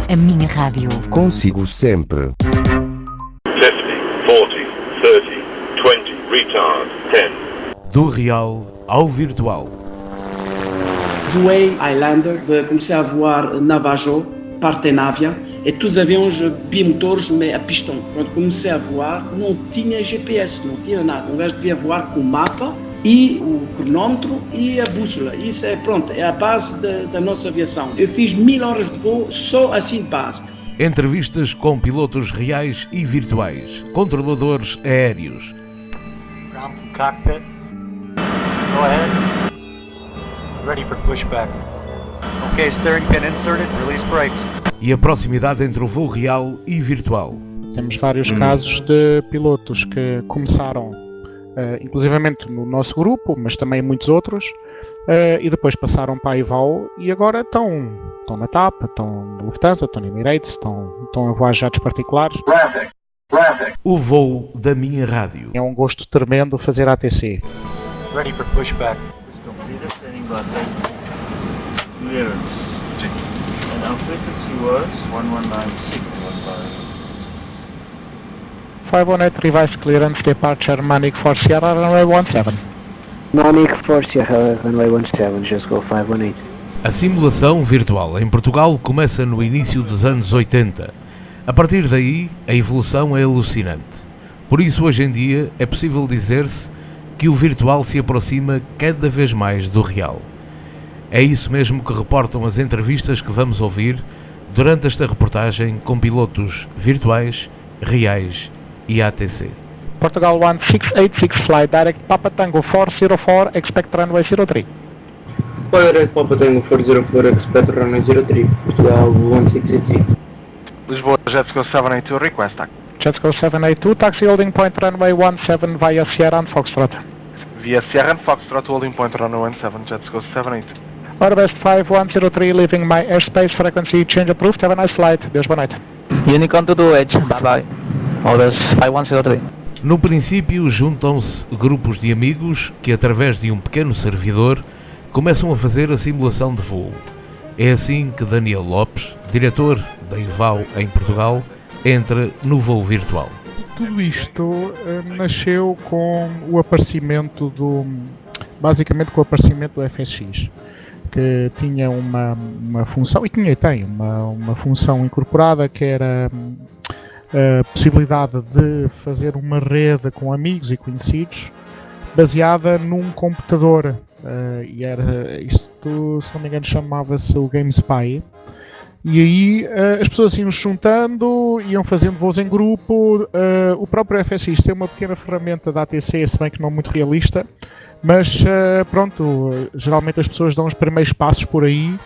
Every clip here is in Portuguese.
A minha rádio. Consigo sempre. 50, 40, 30, 20, retard, 10. Do real ao virtual. Voei Highlander, comecei a voar Navajo, Partenavia, e todos os aviões bimotores, mas a pistão. Quando comecei a voar, não tinha GPS, não tinha nada. Um gajo devia voar com o mapa e o cronómetro e a bússola. Isso é pronto, é a base da nossa aviação. Eu fiz 1000 horas de voo só assim de base. Entrevistas com pilotos reais e virtuais, controladores aéreos. Ground from cockpit. Go ahead. Ready for pushback. Okay, steering pin inserted, release brakes. E a proximidade entre o voo real e virtual. Temos vários casos de pilotos que começaram, inclusivamente no nosso grupo, mas também muitos outros, e depois passaram para a IVAO e agora estão na TAP, estão na Lufthansa, estão na Emirates, estão a voar jatos particulares. O voo da minha rádio. É um gosto tremendo fazer ATC. Ready for pushback. Clearance. And our frequency was 1196. 518 revised clearance departure Manic for Sierra runway 17. Manic for Sierra runway 17, just go 518. A simulação virtual em Portugal começa no início dos anos 80. A partir daí, a evolução é alucinante. Por isso, hoje em dia, é possível dizer-se que o virtual se aproxima cada vez mais do real. É isso mesmo que reportam as entrevistas que vamos ouvir durante esta reportagem com pilotos virtuais, reais e ATC. Portugal 1686 flight direct Papa Tango 404, expect runway 03. Direct Papa Tango 404, expect runway 03. Portugal 1686. Lisboa Jetsco 782 request. Jetsco 782, taxi holding point runway 17 via Sierra and Foxtrot. Via Sierra and Foxtrot holding point runway 17, Jetsco 782. Orbest 5103 leaving my airspace, frequency change approved, have a nice flight. Deus, boa noite. Unicorn to do edge, bye bye. Orbest 5103. No princípio, juntam-se grupos de amigos que, através de um pequeno servidor, começam a fazer a simulação de voo. É assim que Daniel Lopes, diretor da IVAO em Portugal, entra no voo virtual. Tudo isto nasceu com o aparecimento basicamente com o aparecimento do FSX, que tinha uma função, e tem uma função incorporada, que era a possibilidade de fazer uma rede com amigos e conhecidos baseada num computador, e era isto, se não me engano, chamava-se o GameSpy. E aí as pessoas iam juntando, iam fazendo voos em grupo. O próprio FSX tem uma pequena ferramenta da ATC, se bem que não muito realista, mas pronto, geralmente as pessoas dão os primeiros passos por aí,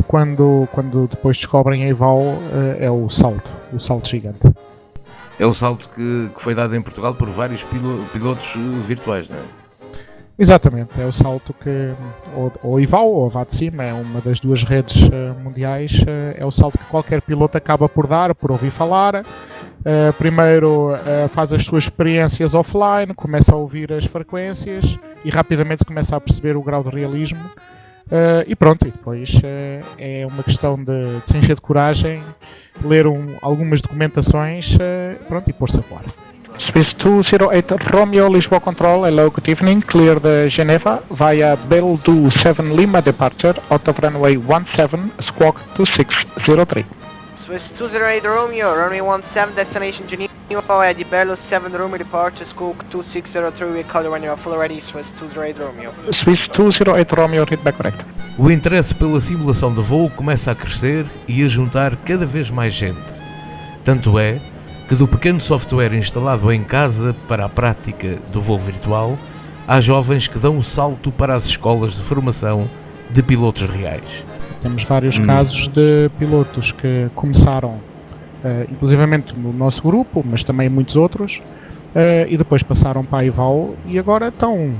quando depois descobrem a IVAO, é o salto gigante. É o salto que foi dado em Portugal por vários pilotos virtuais, não é? Exatamente, é o salto que ou IVAO ou a VATSIM, é uma das duas redes mundiais, é o salto que qualquer piloto acaba por dar, por ouvir falar. Primeiro faz as suas experiências offline, começa a ouvir as frequências e rapidamente se começa a perceber o grau de realismo. E pronto, e depois é uma questão de se encher de coragem, ler algumas documentações, pronto, e pôr-se a voar. Swiss 208 Romeo, Lisboa Control, hello, good evening, clear the Geneva via Bell 27 Lima departure, out of runway 17, squawk 2603. Swiss 208 Romeo, runway 17, destination Geneva, via the Bell 7 Romeo departure, squawk 2603, we call you when you are fully ready, Swiss 208 Romeo. Swiss 208 Romeo, readback correct. O interesse pela simulação de voo começa a crescer e a juntar cada vez mais gente. Tanto é que do pequeno software instalado em casa para a prática do voo virtual, há jovens que dão o salto para as escolas de formação de pilotos reais. Temos vários casos de pilotos que começaram, inclusivamente no nosso grupo, mas também muitos outros, e depois passaram para a IVAO e agora estão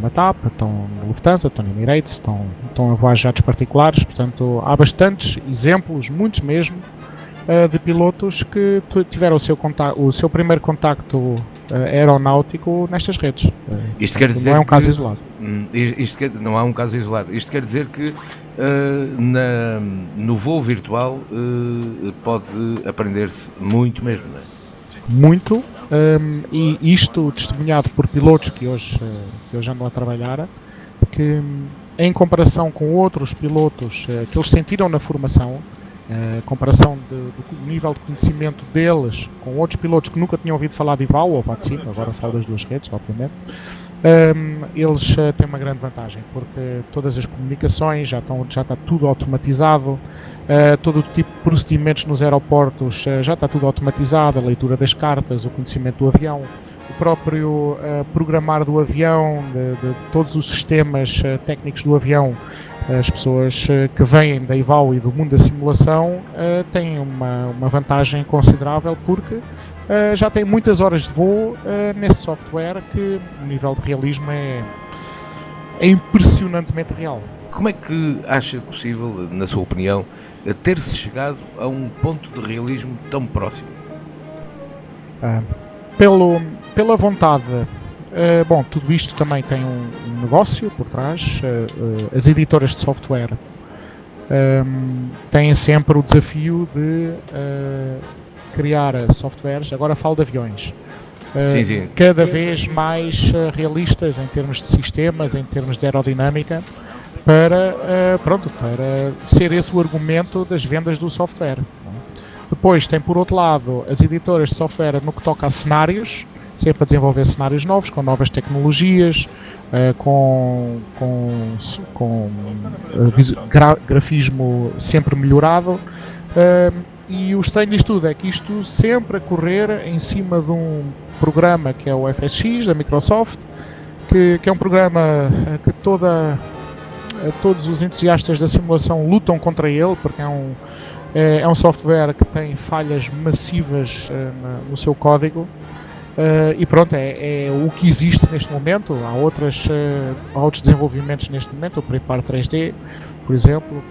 na TAP, estão na Lufthansa, estão na Emirates, estão a voar jatos particulares. Portanto, há bastantes exemplos, muitos mesmo, de pilotos que tiveram o seu primeiro contacto aeronáutico nestas redes. Isto quer dizer não é um caso isolado. Não há um caso isolado. Isto quer dizer que no voo virtual pode aprender-se muito mesmo, não é? Muito, e isto testemunhado por pilotos que hoje andam a trabalhar, que em comparação com outros pilotos que eles sentiram na formação, comparação do nível de conhecimento deles com outros pilotos que nunca tinham ouvido falar de IVAL ou VATSIM, agora falo das duas redes, obviamente, eles têm uma grande vantagem, porque todas as comunicações já está tudo automatizado, todo o tipo de procedimentos nos aeroportos já está tudo automatizado, a leitura das cartas, o conhecimento do avião, o próprio programar do avião, de todos os sistemas técnicos do avião. As pessoas que vêm da IVAL e do mundo da simulação têm uma vantagem considerável, porque já têm muitas horas de voo nesse software, que o nível de realismo é impressionantemente real. Como é que acha possível, na sua opinião, ter-se chegado a um ponto de realismo tão próximo? Pela vontade. Bom, tudo isto também tem um negócio por trás. As editoras de software têm sempre o desafio de criar softwares, agora falo de aviões, sim. cada vez mais realistas em termos de sistemas, em termos de aerodinâmica, para ser esse o argumento das vendas do software. Depois tem, por outro lado, as editoras de software no que toca a cenários, sempre a desenvolver cenários novos, com novas tecnologias, com grafismo sempre melhorado, e o estranho disto tudo é que isto sempre a correr em cima de um programa que é o FSX da Microsoft, que é um programa que todos os entusiastas da simulação lutam contra ele, porque é um software que tem falhas massivas no seu código. E pronto, é o que existe neste momento. Há outros desenvolvimentos neste momento, o Prepar 3D, por exemplo,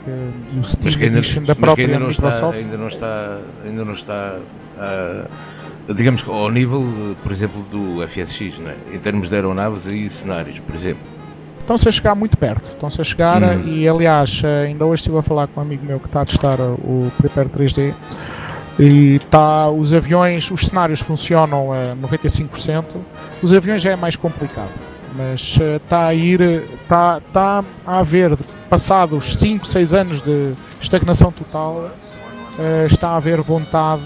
e o Steam Edition da própria Microsoft. Ainda não está digamos, ao nível, por exemplo, do FSX, não é? Em termos de aeronaves e cenários, por exemplo. Estão-se a chegar muito perto, e aliás, ainda hoje estive a falar com um amigo meu que está a testar o Prepar 3D. E os aviões, os cenários funcionam a 95%, os aviões já é mais complicado, mas está a haver, passados 5, 6 anos de estagnação total, está a haver vontade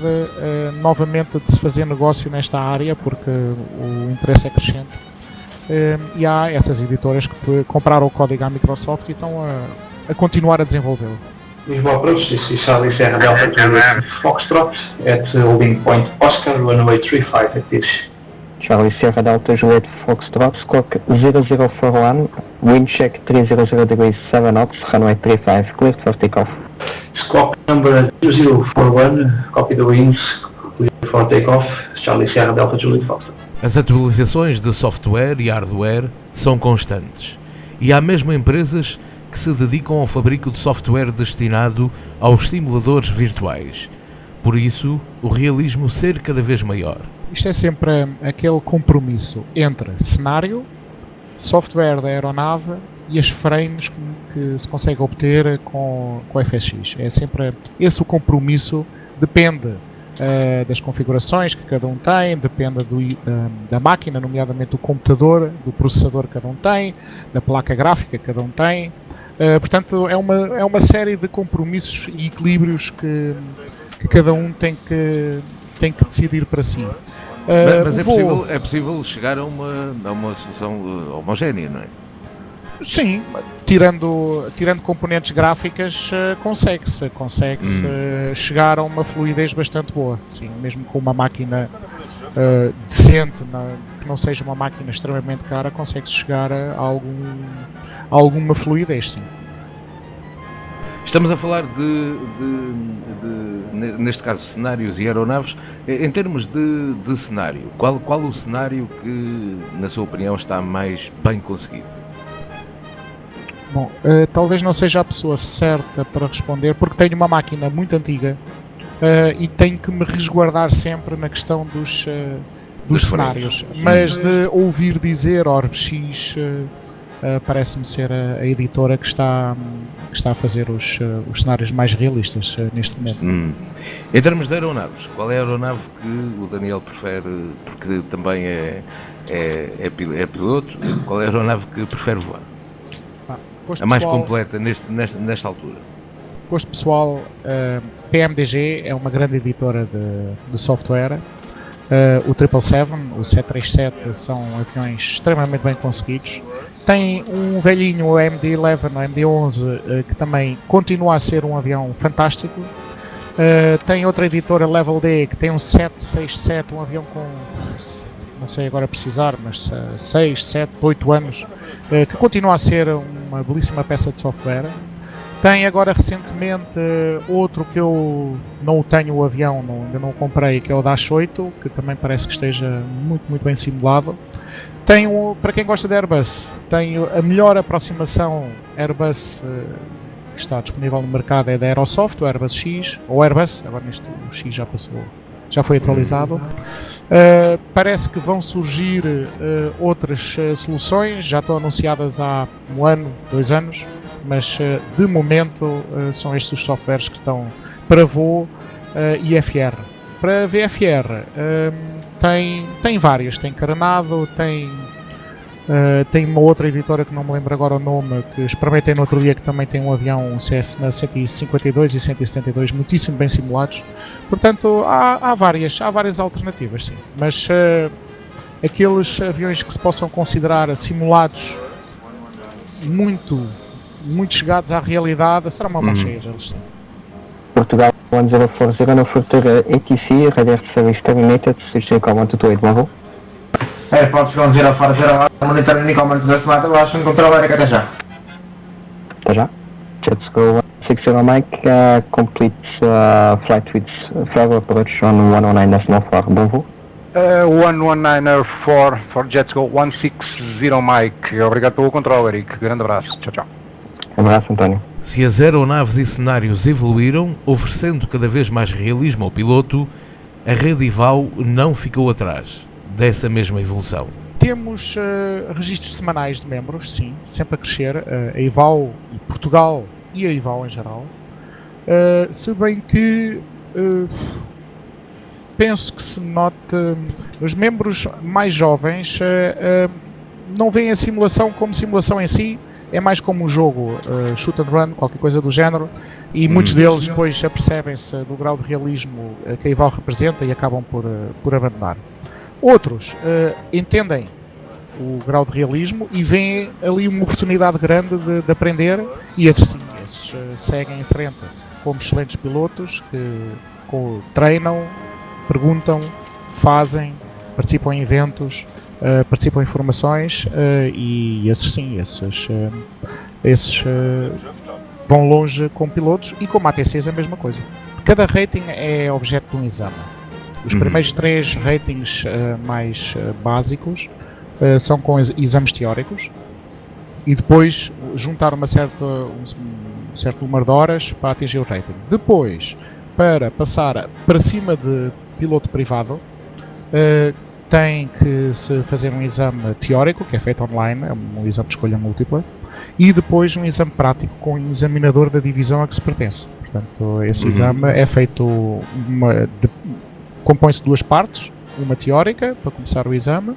novamente de se fazer negócio nesta área, porque o interesse é crescente, e há essas editoras que compraram o código à Microsoft e estão a continuar a desenvolvê-lo. Lisboa Approach, this is Charlie Sierra Delta to Foxtrot at holding point Oscar, runway 35 active. Charlie Sierra Delta Juliet Foxtrot, squawk 0041, wind check 300 degrees 7 knots, runway 35, cleared for takeoff. Squawk number 0041, copy the winds, clear for takeoff, Charlie Sierra Delta Juliet Foxtrot. As atualizações de software e hardware são constantes, e há mesmo empresas que se dedicam ao fabrico de software destinado aos simuladores virtuais. Por isso, o realismo ser cada vez maior. Isto é sempre aquele compromisso entre cenário, software da aeronave e as frames que se consegue obter com o FSX. É sempre esse o compromisso, depende das configurações que cada um tem, depende da máquina, nomeadamente do computador, do processador que cada um tem, da placa gráfica que cada um tem. Portanto, é uma série de compromissos e equilíbrios que cada um tem que decidir para si. Mas é possível chegar a uma solução homogénea, não é? Sim, tirando componentes gráficas, consegue-se chegar a uma fluidez bastante boa. Sim, mesmo com uma máquina decente, que não seja uma máquina extremamente cara, consegue-se chegar a alguma fluidez, sim. Estamos a falar neste caso, cenários e aeronaves. Em termos de cenário, qual o cenário que, na sua opinião, está mais bem conseguido? Bom, talvez não seja a pessoa certa para responder, porque tenho uma máquina muito antiga e tenho que me resguardar sempre na questão dos cenários, mas de ouvir dizer Orbx parece-me ser a editora que está a fazer os cenários mais realistas neste momento. Em termos de aeronaves, qual é a aeronave que o Daniel prefere, porque também é piloto, qual é a aeronave que prefere voar? A mais completa nesta altura? Gosto pessoal, PMDG é uma grande editora de software. O 777, o 737 são aviões extremamente bem conseguidos. Tem um velhinho, o MD-11, o MD-11, que também continua a ser um avião fantástico. Tem outra editora, Level D, que tem um 767, um avião com, não sei agora precisar, mas 6, 7, 8 anos, que continua a ser uma belíssima peça de software. Tem agora recentemente outro que eu não tenho o avião, ainda não o comprei, que é o Dash 8, que também parece que esteja muito bem simulado. Tenho, para quem gosta de Airbus, tenho a melhor aproximação Airbus que está disponível no mercado, é da Aerosoft, o Airbus X, ou Airbus, agora neste o X já passou, já foi atualizado. Parece que vão surgir outras soluções, já estão anunciadas há 1 ano, 2 anos, mas de momento são estes os softwares que estão para voo e FR. Para VFR tem várias, tem Carenado, tem uma outra editora que não me lembro agora o nome, que experimentei no outro dia, que também tem um avião, um Cessna 152 e 172 muitíssimo bem simulados. Portanto, há várias alternativas, sim. Mas aqueles aviões que se possam considerar simulados muito chegados à realidade, será uma mão cheia deles, sim. Portugal 1040 no Futura ATC, radar service terminated, switching command to 28 Bravo. Portugal 040, monitoring command to the matter, Russian control area até já. Até já. Let's go 160 Mike, complete flight with further approach on 119.4 Bravo. 119 for Jetsco 160 Mike, obrigado pelo controle, Eric, grande abraço, tchau tchau. Abraço, António. Se as aeronaves e cenários evoluíram, oferecendo cada vez mais realismo ao piloto, a rede IVAO não ficou atrás dessa mesma evolução. Temos registros semanais de membros, sim, sempre a crescer, a IVAO e Portugal e a IVAO em geral, se bem que penso que se note, os membros mais jovens não veem a simulação como simulação em si, é mais como um jogo, shoot and run, qualquer coisa do género, e muitos deles depois apercebem-se do grau de realismo que a IVAO representa e acabam por abandonar. Outros entendem o grau de realismo e veem ali uma oportunidade grande de aprender, e esses sim, seguem em frente como excelentes pilotos que treinam, perguntam, fazem, participam em eventos, participam em formações, e esses sim, esses vão longe como pilotos, e como ATCs é a mesma coisa. Cada rating é objeto de um exame. Os primeiros 3 ratings mais básicos são com exames teóricos, e depois juntar um certo número de horas para atingir o rating. Depois, para passar para cima de piloto privado, tem que se fazer um exame teórico, que é feito online, é um exame de escolha múltipla, e depois um exame prático com o examinador da divisão a que se pertence. Portanto, esse exame é feito, compõe-se de 2 partes, uma teórica, para começar o exame,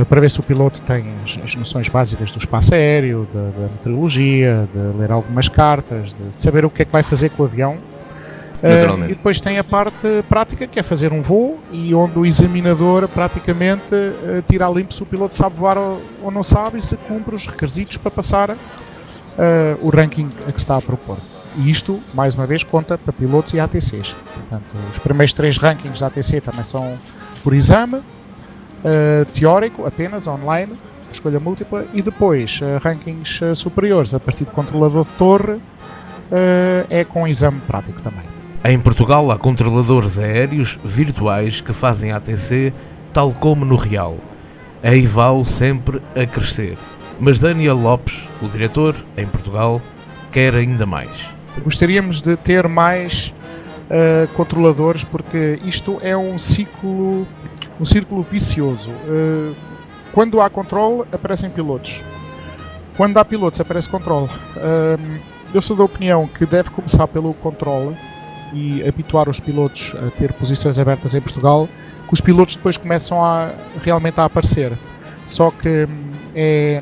para ver se o piloto tem as noções básicas do espaço aéreo, da meteorologia, de ler algumas cartas, de saber o que é que vai fazer com o avião. E depois tem a parte prática, que é fazer um voo, e onde o examinador praticamente tira a limpo se o piloto sabe voar ou não sabe, e se cumpre os requisitos para passar o ranking a que se está a propor. E isto, mais uma vez, conta para pilotos e ATCs. Portanto, os primeiros 3 rankings da ATC também são por exame, teórico apenas, online, escolha múltipla, e depois rankings superiores a partir do controlador de torre, é com exame prático também. Em Portugal há controladores aéreos virtuais que fazem ATC tal como no real. A IVAO sempre a crescer. Mas Daniel Lopes, o diretor, em Portugal, quer ainda mais. Gostaríamos de ter mais controladores, porque isto é um círculo vicioso. Quando há controle, aparecem pilotos. Quando há pilotos, aparece controle. Eu sou da opinião que deve começar pelo controle e habituar os pilotos a ter posições abertas em Portugal, que os pilotos depois começam realmente a aparecer. Só que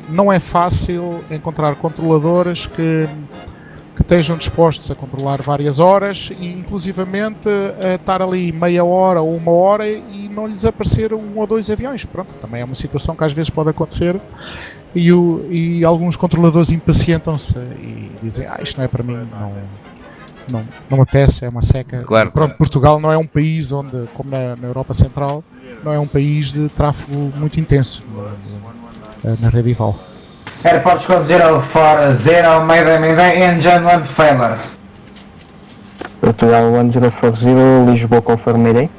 não é fácil encontrar controladores que estejam dispostos a controlar várias horas e inclusivamente a estar ali meia hora ou uma hora e não lhes aparecer 1 ou 2 aviões. Pronto, também é uma situação que às vezes pode acontecer e alguns controladores impacientam-se e dizem, isto não é para mim, não me apetece, é uma seca. Claro, Pronto, claro. Portugal não é um país onde, como na Europa Central, não é um país de tráfego muito intenso na rede IVAL. Airport Code 040, Mayday, engine 1 failure. Portugal 1040, Lisboa confirm Mayday.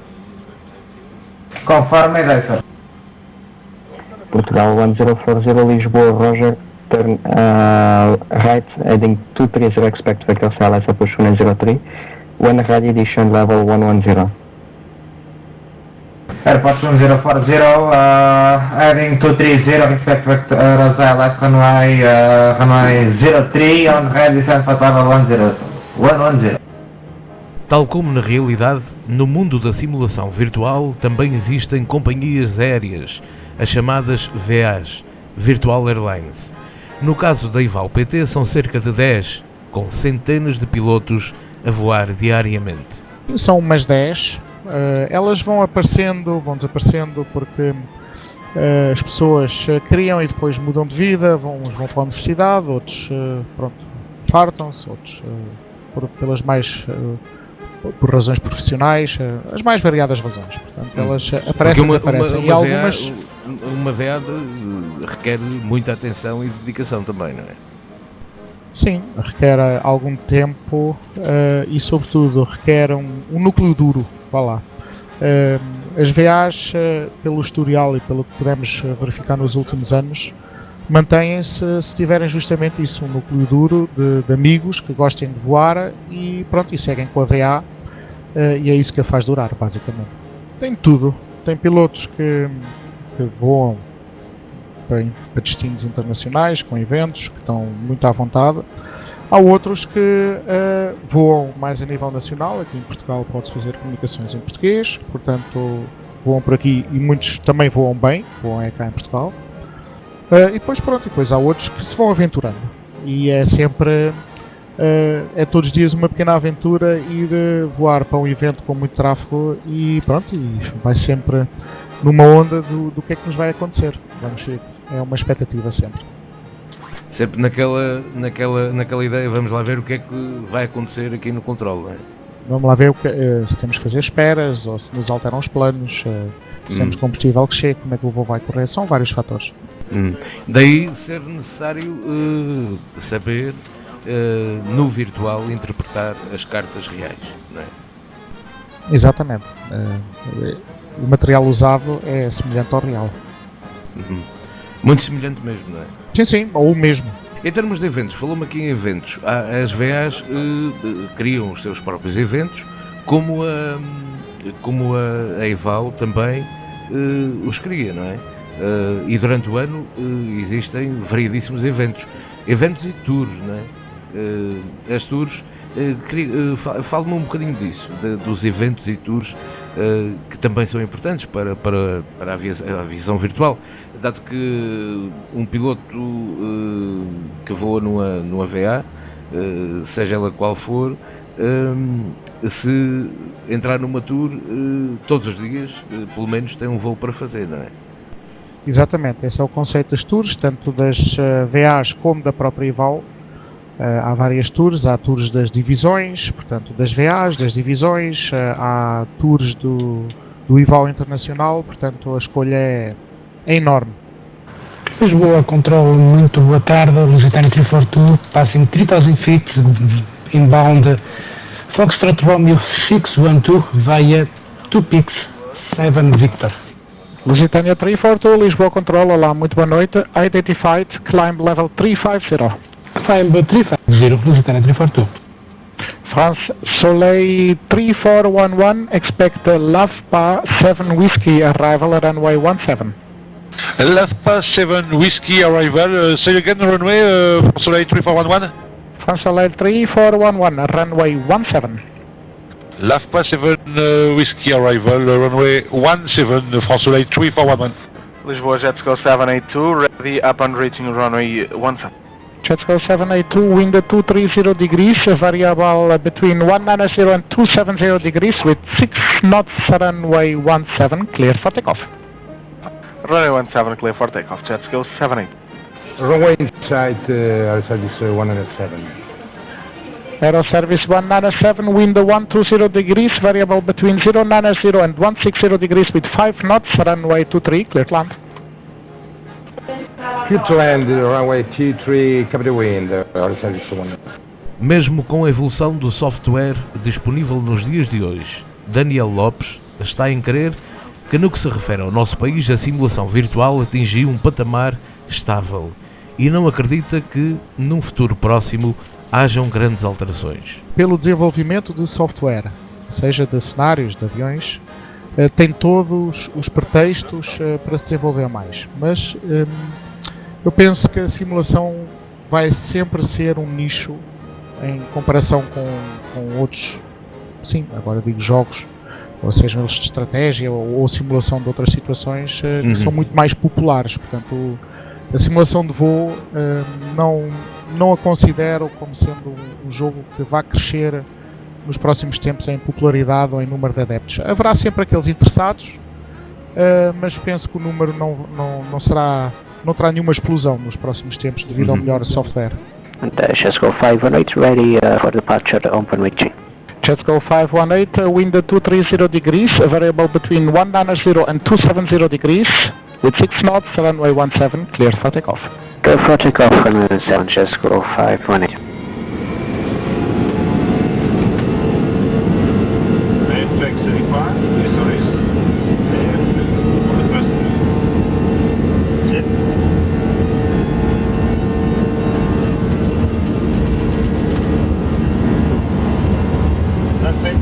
Confirm Mayday, sir. Portugal 1040, Lisboa Roger, turn right, heading 230, expect vector CLS approach 103, when ready descend level 110. Airport 1040, heading 230, expect vector CLS runway 03, on ready descend for level 110. Tal como na realidade, no mundo da simulação virtual também existem companhias aéreas, as chamadas VAs, Virtual Airlines. No caso da IVAL PT são cerca de 10, com centenas de pilotos a voar diariamente. São umas 10, elas vão desaparecendo porque as pessoas criam e depois mudam de vida, uns vão para a universidade, outros fartam-se, outros por razões profissionais, as mais variadas razões. Portanto, elas aparecem e desaparecem. E algumas... Uma VA requer muita atenção e dedicação também, não é? Sim, requer algum tempo e sobretudo requer um núcleo duro, vá lá. As VAs, pelo historial e pelo que podemos verificar nos últimos anos, mantêm-se se tiverem justamente isso, um núcleo duro de amigos que gostem de voar e pronto, e seguem com a VA e é isso que a faz durar, basicamente. Tem tudo, tem pilotos que voam para destinos internacionais, com eventos, que estão muito à vontade. Há outros que voam mais a nível nacional, aqui em Portugal pode-se fazer comunicações em português, portanto voam por aqui e muitos também voam bem, voam cá em Portugal. E depois há outros que se vão aventurando e é sempre, é todos os dias uma pequena aventura ir voar para um evento com muito tráfego e pronto, e vai sempre numa onda do que é que nos vai acontecer. Vamos ver, é uma expectativa sempre. Sempre naquela ideia, vamos lá ver o que é que vai acontecer aqui no controle, não é? Vamos lá ver se temos que fazer esperas ou se nos alteram os planos, se temos combustível que chegue, como é que o voo vai correr, são vários fatores. Daí ser necessário saber no virtual interpretar as cartas reais, não é? Exatamente. O material usado é semelhante ao real. Muito semelhante mesmo, não é? Sim, ou o mesmo. Em termos de eventos, falou-me aqui em eventos. As VAs criam os seus próprios eventos, como a EVAL também os cria, não é? E durante o ano existem variedíssimos eventos e tours, não é? As tours, fale-me um bocadinho disso, dos eventos e tours que também são importantes para a aviação virtual, dado que um piloto que voa numa VA, seja ela qual for, se entrar numa tour, todos os dias, pelo menos tem um voo para fazer, não é? Exatamente, esse é o conceito das tours, tanto das VAs como da própria IVAL. Há várias tours, há tours das divisões, portanto das VAs, das divisões, há tours do IVAL internacional, portanto a escolha é enorme. Lisboa Control, muito boa tarde, Lusitania 342, passing 3000 feet, inbound Foxtrot Romeo 612 via 2 Peaks 7 Victor. Lusitania 342, Lisboa Control, olá, muito boa noite, identified, climb level 350. Climb 350, Lusitania 342. France Soleil 3411, expect LAFPA 7 Whiskey arrival at runway 17. LAFPA 7 Whiskey arrival, say again runway for Soleil 3411? France Soleil 3411, runway 17. LAFPA 7 Whiskey arrival, runway 17, France Soleil 3411. Lisboa Jetsco 782, ready upon reaching runway 17. Jetsco 782, wind 230 degrees, variable between 190 and 270 degrees with 6 knots, runway 17, clear for takeoff. Runway 17, clear for takeoff, Jetsco 78. Runway inside, our service 107. Aero service 197, wind 120 degrees, variable between 090 and 160 degrees with 5 knots, runway 23, clear to land. Clear to land, runway T3, copy the wind, our service 1. Mesmo com a evolução do software disponível nos dias de hoje, Daniel Lopes está em crer que no que se refere ao nosso país a simulação virtual atingiu um patamar estável e não acredita que, num futuro próximo, hajam grandes alterações. Pelo desenvolvimento de software, seja de cenários, de aviões, tem todos os pretextos para se desenvolver mais, mas eu penso que a simulação vai sempre ser um nicho em comparação com outros, sim, agora digo jogos, ou sejam eles de estratégia ou simulação de outras situações que são muito mais populares. Portanto, a simulação de voo não a considero como sendo um jogo que vai crescer nos próximos tempos em popularidade ou em número de adeptos. Haverá sempre aqueles interessados, mas penso que o número não terá nenhuma explosão nos próximos tempos devido ao melhor software. Jetsco 518, ready for departure on runway G. Jetsco 518, wind 230 degrees, variable between 190 and 270 degrees, with 6 knots, runway 17, clear for takeoff. Clear for takeoff, runway 17, Jetsco 518. Fix 35, this is for the first jet. That's it.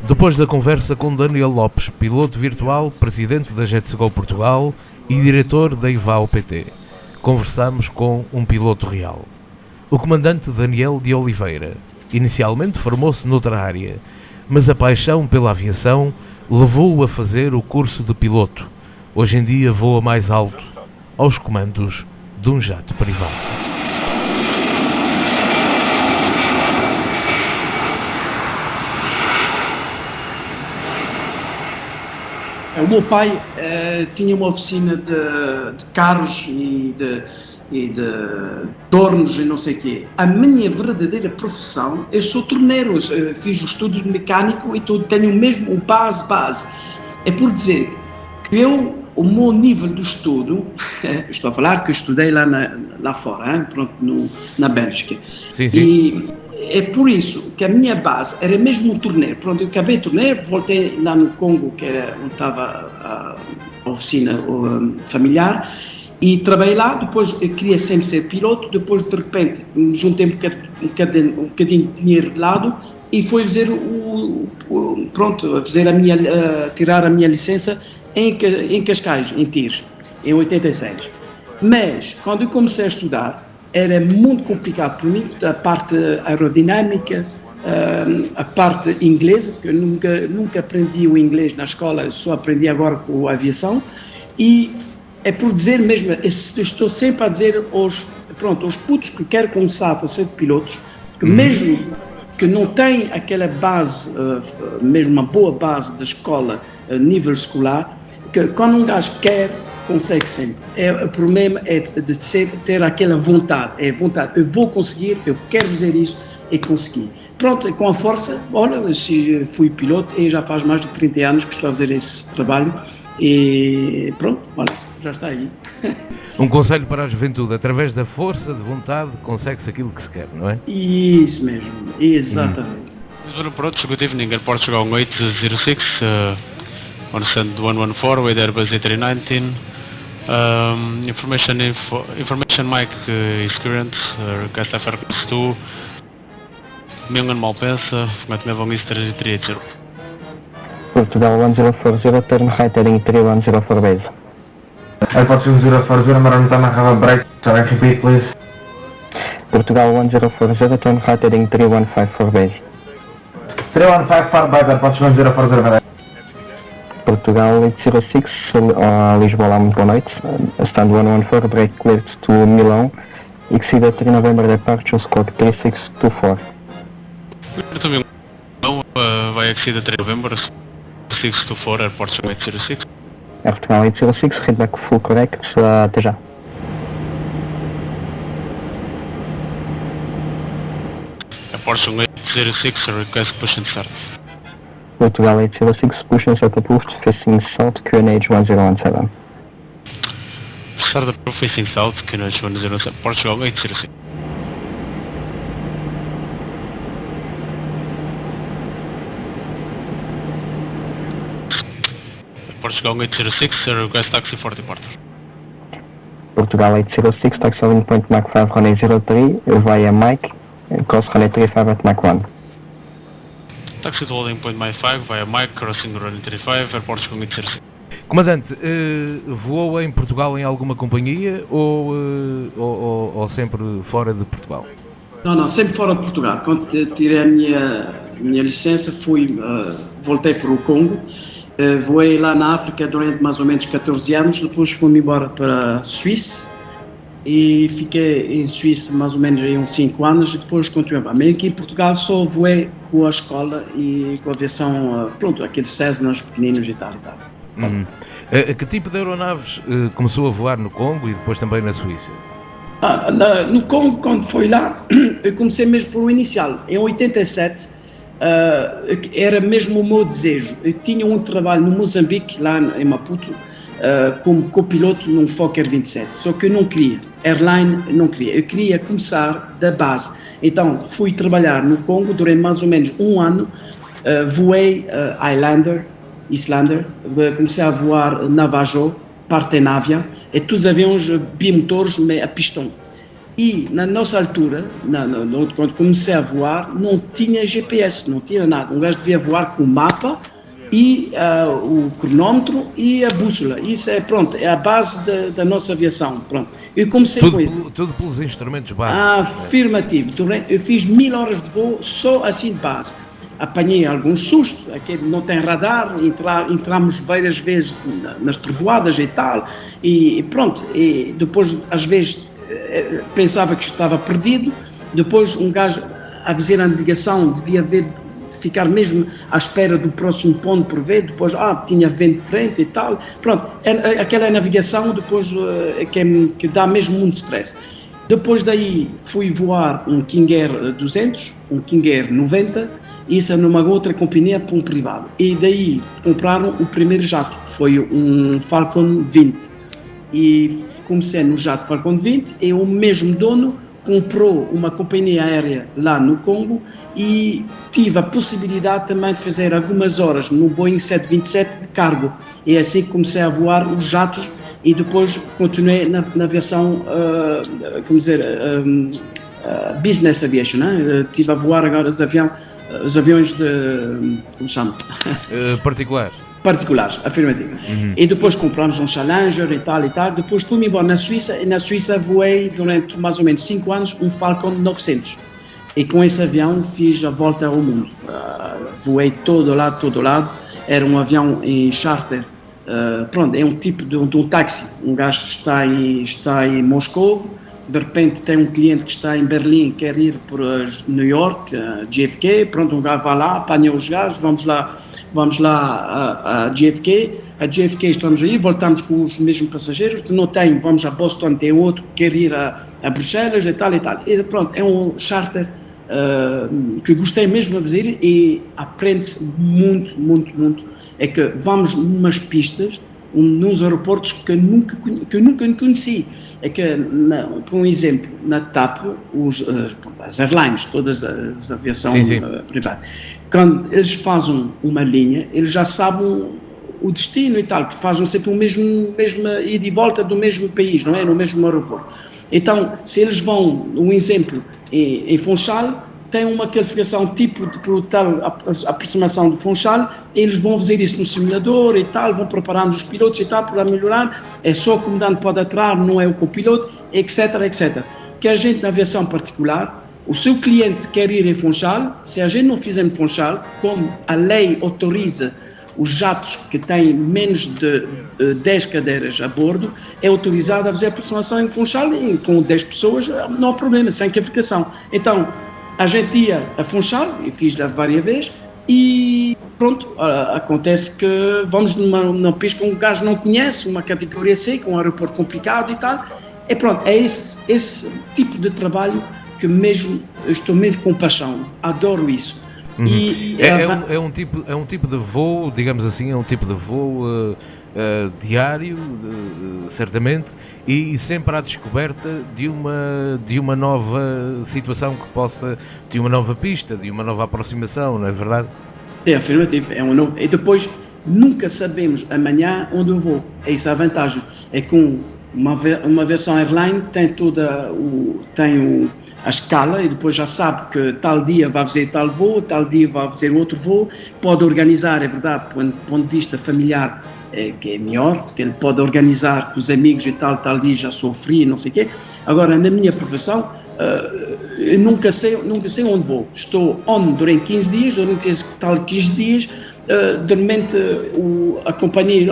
Depois da conversa com Daniel Lopes, piloto virtual, presidente da Jetsco Portugal e diretor da IVAO PT, conversamos com um piloto real. O comandante Daniel de Oliveira inicialmente formou-se noutra área, mas a paixão pela aviação levou-o a fazer o curso de piloto. Hoje em dia voa mais alto, aos comandos de um jato privado. O meu pai tinha uma oficina de carros e de tornos e não sei o quê. A minha verdadeira profissão, eu sou torneiro, eu fiz os estudos de mecânico e tenho mesmo o base. É por dizer que o meu nível de estudo, estou a falar que eu estudei lá fora, pronto, na Bélgica. Sim. E é por isso que a minha base era mesmo o torneiro. Pronto, eu acabei o torneiro, voltei lá no Congo, que era onde estava a oficina familiar, e trabalhei lá. Depois eu queria sempre ser piloto. Depois, de repente, juntei um bocadinho de dinheiro de lado e fui fazer tirar a minha licença em Cascais, em Tires, em 86. Mas, quando eu comecei a estudar, era muito complicado para mim, a parte aerodinâmica, a parte inglesa, porque eu nunca aprendi o inglês na escola, só aprendi agora com a aviação, e é por dizer mesmo, estou sempre a dizer aos putos que querem começar a ser pilotos, que mesmo que não tem aquela base, mesmo uma boa base de escola, nível escolar, que quando um gajo quer, consegue sempre. O problema é de ter aquela vontade, eu vou conseguir, eu quero fazer isso e conseguir. Pronto, com a força, olha, se fui piloto e já faz mais de 30 anos que estou a fazer esse trabalho e pronto, olha, já está aí. Um conselho para a juventude: através da força de vontade consegue-se aquilo que se quer, não é? Isso mesmo, exatamente. Approach, good evening, airport Portugal 806, on send 114 with Airbus A319. Information mic is current, request FR 2, Mingan Malpensa, Matnevo Mr. 380. Portugal 1040, turn right heading 3104 base. Airport 1040, Maranatama, have a break, so I repeat please. Portugal 1040, turn right heading 3154 base. 3154 base, Airport 1040, base. Portugal 806, Lisboa, lá muito boa noite. Stand 114, break cleared to Milão. Exceed 3 November departure, squawk 3624. Também vai exceed 3 November 624, airport 806. Portugal 806, headback full correct, até já. Airport 806, request push and start. Portugal 806, push and start approved, facing south, QNH 1017. Start approved, facing south, QNH 1017, Portugal 806. Portugal 806, request taxi for departure. Portugal 806, taxi landing point Mach 5, runway 03, via Mike, cross runway 35 at Mach 1. Taxi to holding point Mach 5 via Mike, crossing runway 35, airport Portugal 806. Comandante, voou em Portugal em alguma companhia ou sempre fora de Portugal? Não, sempre fora de Portugal. Quando tirei a minha licença, voltei para o Congo, voei lá na África durante mais ou menos 14 anos, depois fui-me embora para a Suíça e fiquei em Suíça mais ou menos aí uns 5 anos e depois continuei. Mas aqui em Portugal só voei com a escola e com a aviação, pronto, aqueles Cessnas pequeninos e tal e tal. Que tipo de aeronaves começou a voar no Congo e depois também na Suíça? No Congo, quando foi lá, eu comecei mesmo por o inicial. Em 87, era mesmo o meu desejo. Eu tinha um trabalho no Moçambique, lá em Maputo, como copiloto num Fokker 27, só que eu não queria, airline não queria, eu queria começar da base. Então fui trabalhar no Congo durante mais ou menos um ano, voei Islander, comecei a voar Navajo, Partenavia, e todos os aviões bimotores, mas a pistão. E na nossa altura, quando comecei a voar, não tinha GPS, não tinha nada. Um gajo devia voar com o mapa e o cronómetro e a bússola. Isso é, pronto, é a base da nossa aviação. Pronto. Eu comecei com isso. Tudo pelos instrumentos básicos. Afirmativo. Eu fiz 1000 horas de voo só assim de base. Apanhei alguns sustos, aquele não tem radar, entramos várias vezes nas trovoadas e tal, e pronto, e depois às vezes pensava que estava perdido, depois um gajo a fazer a navegação devia ficar mesmo à espera do próximo ponto por ver, depois tinha vento de frente e tal, pronto, aquela navegação depois que dá mesmo muito stress. Depois daí fui voar um King Air 200, um King Air 90, isso numa outra companhia para um privado. E daí compraram o primeiro jato, que foi um Falcon 20. E comecei no jato Falcon 20 e o mesmo dono comprou uma companhia aérea lá no Congo e tive a possibilidade também de fazer algumas horas no Boeing 727 de cargo. E é assim que comecei a voar os jatos e depois continuei na aviação, business aviation, né? Estive a voar agora os aviões de, como chama? Particulares, afirmativo. E depois compramos um Challenger e tal, depois fui-me embora na Suíça, e na Suíça voei durante mais ou menos 5 anos um Falcon 900. E com esse avião fiz a volta ao mundo. Voei todo lado, era um avião em charter, pronto, é um tipo de um táxi. Um gajo está em Moscou, de repente tem um cliente que está em Berlim, quer ir para New York, JFK, pronto, um gajo vai lá, apanha os gajos, vamos lá a JFK, estamos aí, voltamos com os mesmos passageiros, não tem, vamos a Boston, tem outro que quer ir a Bruxelas e tal, e pronto, é um charter que gostei mesmo de fazer e aprende-se muito, é que vamos numas pistas, nos aeroportos que eu nunca conheci. É que, por um exemplo, na TAP, as airlines, todas as aviações privadas, quando eles fazem uma linha, eles já sabem o destino e tal, que fazem sempre o mesmo ida e volta do mesmo país, não é? No mesmo aeroporto. Então, se eles vão, um exemplo, em Funchal, tem uma qualificação tipo de tal aproximação de Funchal, eles vão fazer isso no simulador e tal, vão preparando os pilotos e tal para melhorar, é só o comandante pode entrar, não é o copiloto, etc. Que a gente na aviação particular, o seu cliente quer ir em Funchal, se a gente não fizer em Funchal, como a lei autoriza os jatos que têm menos de 10 cadeiras a bordo, é autorizado a fazer a aproximação em Funchal e com 10 pessoas não há problema, sem qualificação. Então, a gente ia a Funchal, e fiz lá várias vezes, e pronto, acontece que vamos numa pista que um gajo não conhece, uma categoria C, com um aeroporto complicado e tal, e pronto, é esse tipo de trabalho que mesmo, estou mesmo com paixão, adoro isso. E é um tipo de voo, digamos assim, é um tipo de voo diário, certamente, e sempre à descoberta de uma nova situação que possa, de uma nova pista, de uma nova aproximação, não é verdade? É afirmativo, é um novo, e depois nunca sabemos amanhã onde eu vou, é essa a vantagem, é com uma versão airline tem a escala e depois já sabe que tal dia vai fazer tal voo, tal dia vai fazer outro voo, pode organizar, é verdade, do ponto de vista familiar, que é melhor, que ele pode organizar com os amigos e tal dia já sofri, não sei o quê. Agora, na minha profissão, eu nunca sei onde vou. Estou durante 15 dias, durante esse tal 15 dias, de repente a companhia diz,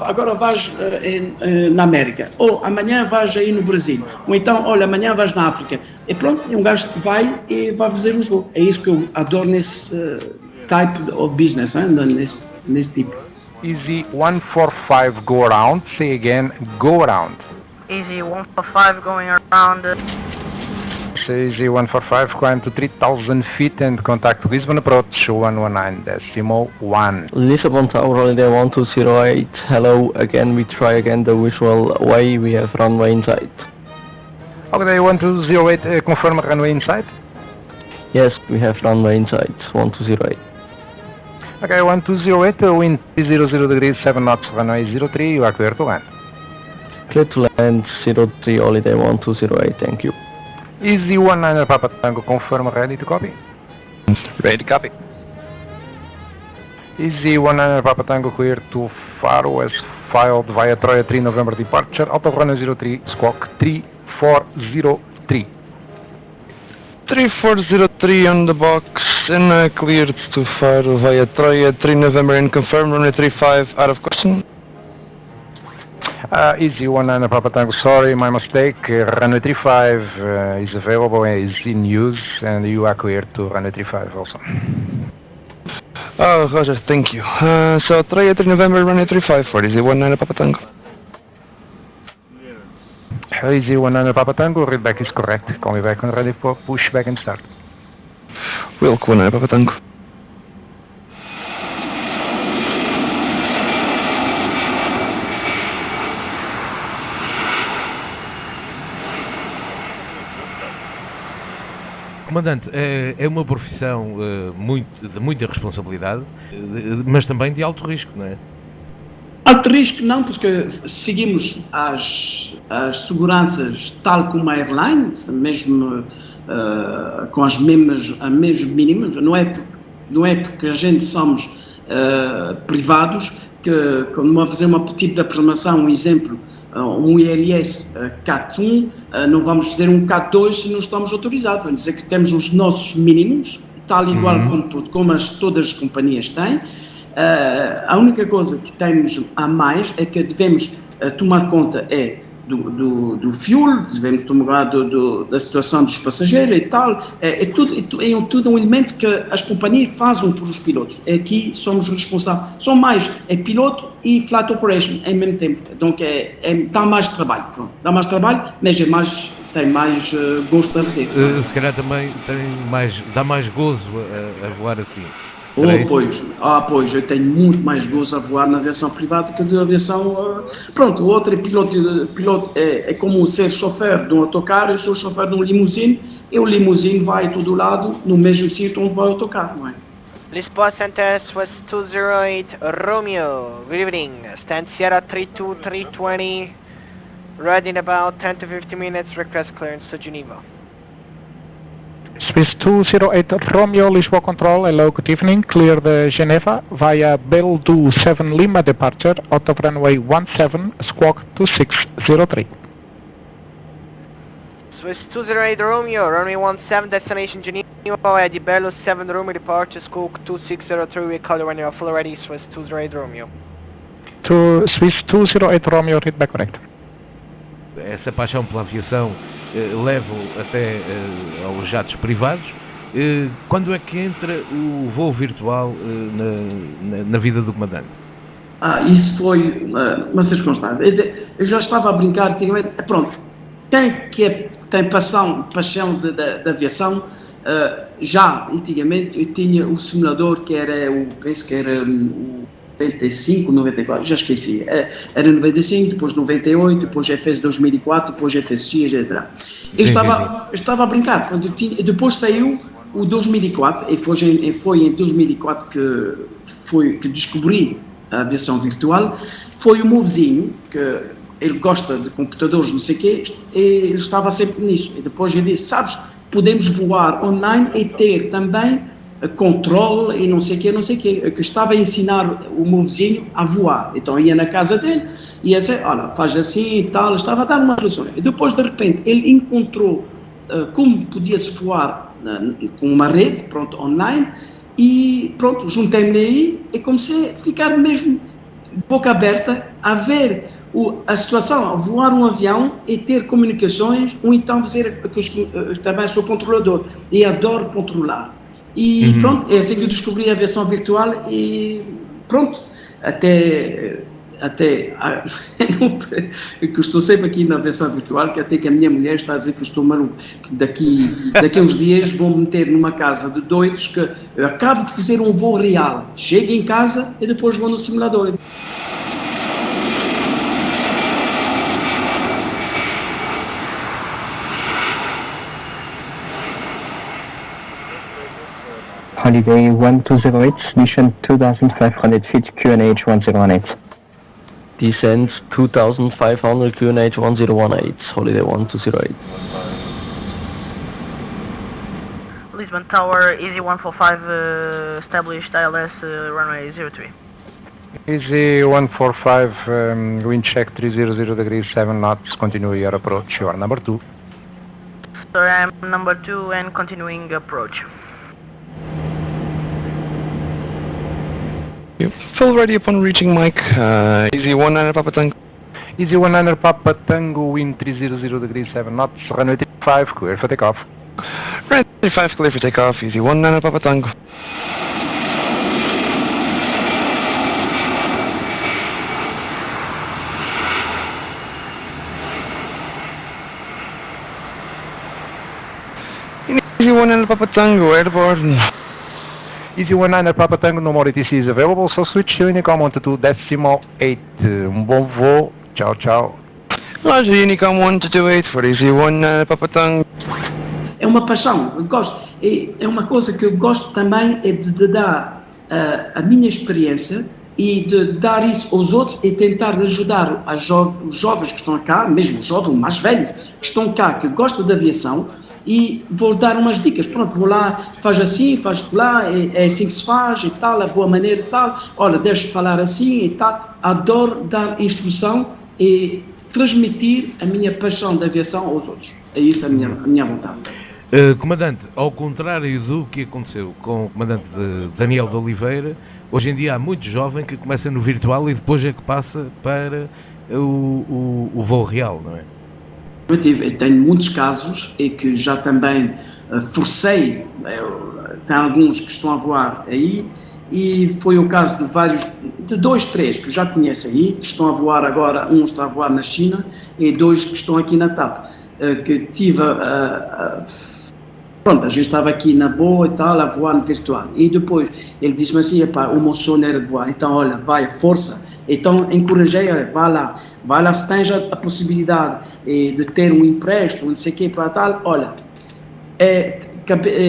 agora vais na América, ou amanhã vais aí no Brasil, ou então, olha, amanhã vais na África, e pronto, um gajo vai e vai fazer os voos. É isso que eu adoro nesse type of business, nesse tipo. Easy 145 go around, say again, go around. Easy 145 going around. Easy 145, climb to 3000 feet and contact Lisbon approach 119.1. Lisbon Tower Holiday 1208, hello, again we try again the usual way, we have runway in sight. Holiday 1208, confirm runway in sight? Yes, we have runway in sight, 1208. Okay, 1208, wind 300 degrees, 7 knots, runway 03, you are clear to land. Clear to land, 03, holiday 1208, thank you. Easy 19 Papa Tango, confirm ready to copy? Ready to copy. Easy 19 Papa Tango, clear to Faro as filed via Troia 3 November departure, out of runway 03, squawk 3403. 3403 on the box and cleared to Faro via Troia 3 November and confirm runway 35 out of question. Easy 19 Papa Tango, sorry, my mistake, runway 35 is available and is in use and you are cleared to runway 35 also. Oh, Roger, thank you. So Troia 3 November, runway 35 for Easy 19 Papa Tango. Easy 19 Papa Tango, read back is correct, call me back when ready for push back and start. Wilk 19 Papa Tango. Comandante, é uma profissão de muita responsabilidade, mas também de alto risco, não é? Alto risco não, porque seguimos as seguranças tal como a airline, mesmo com as mesmas mínimas, não é porque a gente somos privados que quando vamos fazer uma tipo de aproximação, um exemplo, um ILS CAT 1, não vamos fazer um CAT 2 se não estamos autorizados. Vamos dizer que temos os nossos mínimos, tal igual como todas as companhias têm. A única coisa que temos a mais é que devemos tomar conta do fuel, devemos tomar da situação dos passageiros e tal. É tudo um elemento que as companhias fazem para os pilotos. Aqui somos responsáveis. São mais piloto e flight operation em mesmo tempo. Então dá mais trabalho. Pronto. Dá mais trabalho, mas tem mais gosto a fazer. Se calhar também dá mais gozo a voar assim. Pois, eu tenho muito mais gozo a voar na aviação privada que na aviação... Pronto, o outro é piloto é como ser chofer de um autocarro, eu sou chofer de um limousine, e o limousine vai a todo lado, no mesmo sítio onde vai o autocarro, não é? Lisboa Center, West 208, Romeo, good evening, stand Sierra 32320, ready in about 10 to 15 minutes, request clearance to Geneva. Swiss 208 Romeo, Lisboa Control, hello, good evening, clear the Geneva via Beldu 7 Lima departure, out of runway 17, squawk 2603. Swiss 208 Romeo, runway 17, destination Geneva, at the Bellu 7 Romeo departure, squawk 2603, we call you when you are full ready, Swiss 208 Romeo. Swiss 208 Romeo, read back correct. Essa paixão pela aviação leva-o até aos jatos privados. Quando é que entra o voo virtual na vida do comandante? Isso foi uma circunstância. Quer dizer, eu já estava a brincar antigamente. Pronto, tem paixão da aviação. Já antigamente eu tinha o simulador que era penso que era o 95, 94, já esqueci, era 95, depois 98, depois FS 2004, depois FSX, etc. Eu estava a brincar, depois saiu o 2004, e foi em 2004 que descobri a aviação virtual. Foi o meu vizinho, que ele gosta de computadores, não sei o quê, e ele estava sempre nisso, e depois ele disse, sabes, podemos voar online e ter também controle e não sei o quê, que estava a ensinar o meu vizinho a voar. Então ia na casa dele e ia dizer, olha, faz assim e tal, estava a dar uma solução. E depois, de repente, ele encontrou como podia-se voar com uma rede, pronto, online, e pronto, juntei-me aí e comecei a ficar mesmo boca aberta a ver a situação, a voar um avião e ter comunicações, ou então dizer que também sou controlador e adoro controlar. E pronto, é assim que eu descobri a aviação virtual e pronto, até que estou sempre aqui na aviação virtual, que até que a minha mulher está a dizer que eu estou maluco, que daqui a uns dias vou-me meter numa casa de doidos, que eu acabo de fazer um voo real, chego em casa e depois vou no simulador. Holiday 1208, mission 2500 feet, QNH 1018. Descent 2500 QNH 1018, Holiday 1208. Lisbon Tower, Easy 145, established ILS, runway 03. Easy 145, wind check 300 degrees 7 knots, continue your approach, you are number 2. Sir, I'm number 2 and continuing approach. Full ready upon reaching Mike, Easy 19 Papa Tango. Easy 19 Papa Tango, wind 300 degrees 7 knots, runway 35, clear for takeoff. Runway 35, clear for takeoff, Easy 19 Papa Tango. Easy 19 Papa Tango, airborne. Easy 19 Papa Tango, no more ATC is available, so switch Unicom onto 2.8. Bom voo, tchau tchau. Roger, Unicom 128 for Easy 19 Papa Tango. É uma paixão, eu gosto, é uma coisa que eu gosto também, é de dar a minha experiência e de dar isso aos outros e tentar ajudar os jovens que estão cá, mesmo os jovens, mais velhos, que estão cá, que gostam da aviação, e vou dar umas dicas, pronto, vou lá, faz assim, faz lá, é assim que se faz e tal, a boa maneira e tal, olha, deves falar assim e tal. Adoro dar instrução e transmitir a minha paixão da aviação aos outros, é isso a minha vontade. Comandante, ao contrário do que aconteceu com o comandante Daniel de Oliveira, hoje em dia há muito jovem que começa no virtual e depois é que passa para o voo real, não é? Eu tenho muitos casos e que já também forcei, tem alguns que estão a voar aí, e foi o caso de 2, 3 que eu já conheço aí, que estão a voar agora, um está a voar na China e 2 que estão aqui na TAP, que tive pronto, a gente estava aqui na boa e tal, a voar no virtual, e depois ele disse-me assim, o meu sonho era de voar, então olha, vai, força. Então encorajei, vai lá, se tens a possibilidade de ter um empréstimo, não sei o quê, para tal, olha,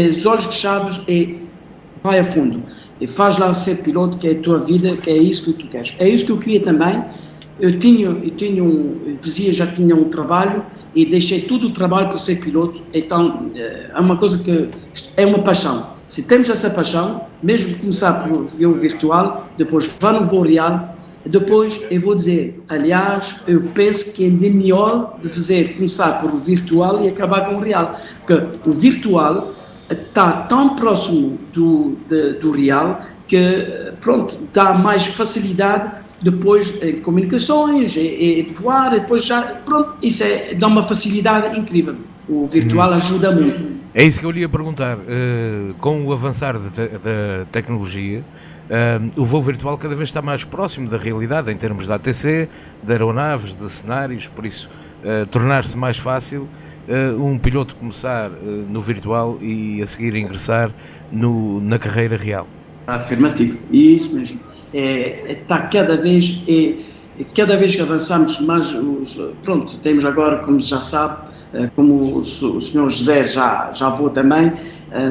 os olhos fechados e vai a fundo, e faz lá ser piloto, que é a tua vida, que é isso que tu queres. É isso que eu queria também. Eu já tinha um trabalho e deixei todo o trabalho para ser piloto, então é uma coisa que é uma paixão. Se temos essa paixão, mesmo começar por voo virtual, depois vá no voo real, depois eu vou dizer, aliás, eu penso que é melhor de começar por virtual e acabar com o real, porque o virtual está tão próximo do real que, pronto, dá mais facilidade depois em comunicações, de voar, e depois já, pronto, isso dá uma facilidade incrível. O virtual ajuda muito. É isso que eu lhe ia perguntar. Com o avançar da tecnologia, o voo virtual cada vez está mais próximo da realidade em termos de ATC, de aeronaves, de cenários, por isso tornar-se mais fácil um piloto começar no virtual e a seguir ingressar na carreira real. Afirmativo, isso mesmo. Está cada vez que avançamos mais, pronto, temos agora, como já sabe, como o Sr. José já voou também